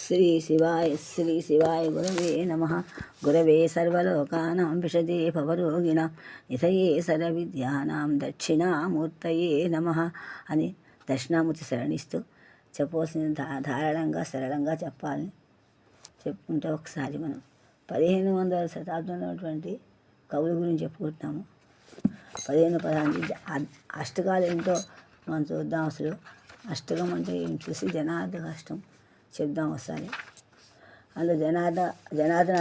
శ్రీ శివాయ గురవే నమః. గురవే సర్వలోకానాం విషజే భవరోగిణాం నిధయే సర్వవిద్యానాం దక్షిణామూర్తయే నమః అని దక్షిణామూర్తి శరణిస్తూ చెప్పవలసిన ధారాళంగా సరళంగా చెప్పాలని చెప్పుకుంటే ఒకసారి మనం 1500వ శతాబ్దంలో ఉన్నటువంటి కవుల గురించి చెప్పుకుంటున్నాము. 15-16 అష్టకాలు ఏంటో మనం చూద్దాం. అసలు అష్టకం అంటే ఏం చూసి జనార్దన అష్టకం చెప్దాం ఒకసారి. అందులో జనార్దన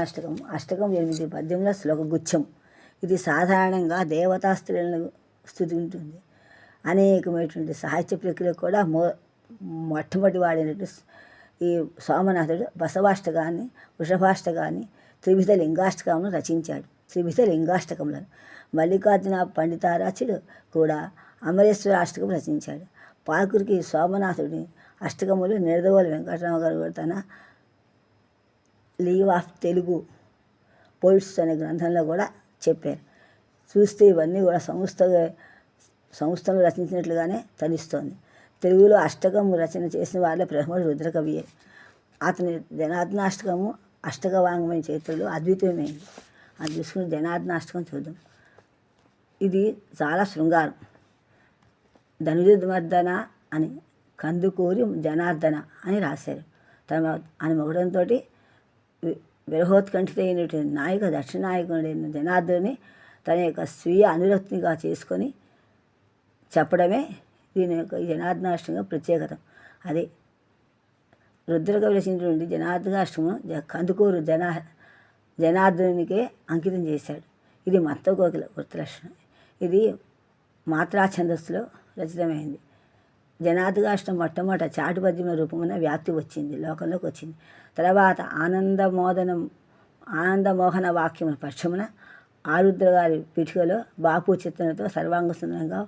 అష్టకం 8 పద్యముల శ్లోక గుచ్ఛం. ఇది సాధారణంగా దేవతా స్త్రీలను స్తుతింటుంది. అనేకమైనటువంటి సాహిత్య ప్రక్రియ కూడా మొట్టమొదటి వాడినట్టు ఈ సోమనాథుడు బసవాష్టకాన్ని, వృషభాష్టకాన్ని, త్రివిధ లింగాష్టకములను రచించాడు. త్రివిధ లింగాష్టకములను మల్లికార్జున పండితారాచుడు కూడా అమరేశ్వర అష్టకం రచించాడు. పాల్కురికి సోమనాథుడి అష్టకములు నిడదవోలు వెంకటరామ గారు కూడా తన లీవ్ ఆఫ్ తెలుగు పోయిట్స్ అనే గ్రంథంలో కూడా చెప్పారు. చూస్తే ఇవన్నీ కూడా సంస్థలు రచించినట్లుగానే తెలుస్తోంది. తెలుగులో అష్టకము రచన చేసిన వాళ్ళ ప్రథముడు రుద్రకవియే. అతని జనార్దనాష్టకము అష్టక వాంగ్మయ చరిత్రలో అద్వితీయమైంది. అది చూసుకుని జనార్దనాష్టకం చూద్దాం. ఇది చాలా శృంగారం. ధనుజమర్దన అని కందుకూరి జనార్దన అని రాశారు. ఆయన మొగడంతో విరహోత్కంఠితైనటువంటి దక్షిణాయకుడైన జనార్దనుని తన యొక్క స్వీయ అనురక్తిగా చేసుకొని చెప్పడమే దీని యొక్క జనార్దనాష్టంగా ప్రత్యేకత. అదే రుద్రకవి రచించినటువంటి జనార్దనాష్టమం కందుకూరు జనార్దనునికే అంకితం చేశాడు. ఇది మత్త కోకిల వృత్తలక్షణం. ఇది మాత్రా ఛందస్సులో రచితమైంది. జనార్దనాష్టం మొట్టమొదట చాటు పద్యముల రూపమున వ్యాప్తి వచ్చింది, లోకంలోకి వచ్చింది. తర్వాత ఆనందమోహన వాక్యముల పక్షమున ఆరుద్ర గారి పీఠికలో బాపు చిత్రణతో సర్వాంగ సుందరంగా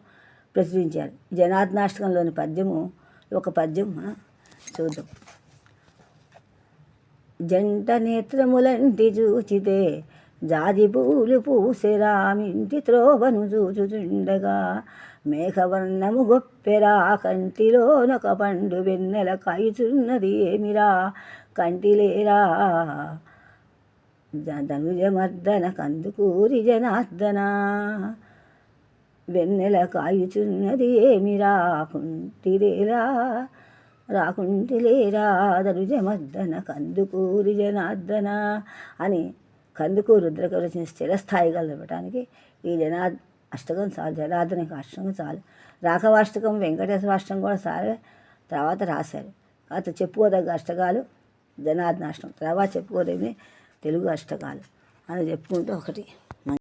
ప్రచురించారు. జనార్దనాష్టకంలోని ఒక పద్యం చూద్దాం. జంట నేత్రములంటి చూచితే జాజి పూలు పూసెరామింటి త్రోవను చూచుచుండగా మేఘవర్ణము గొప్పెరా కంటిలోనొక పండు వెన్నెల కాయుచున్నది ఏమిరా కంటిలేరా ధనుజమర్దన కందుకూరి జనార్దన వెన్నెల కాయుచున్నది ఏమిరా రాకుంటిలేరా ధనుజమర్దన కందుకూరి జనార్దన అని కందుకూరు రుద్రకవి రచన స్థిరస్థాయిగా నిలవటానికి ఈ అష్టకం చాలు. జనార్దన అష్టకం చాలు. రాఘవాష్టకం, వెంకటేశ్వరాష్టకం కూడా తర్వాత రాశారు. తర్వాత చెప్పుకోదగ్గ అష్టకాలు జనార్దనాష్టకం, తర్వాత చెప్పుకోదగిన తెలుగు అష్టకాలు అని చెప్పుకుంటూ ఒకటి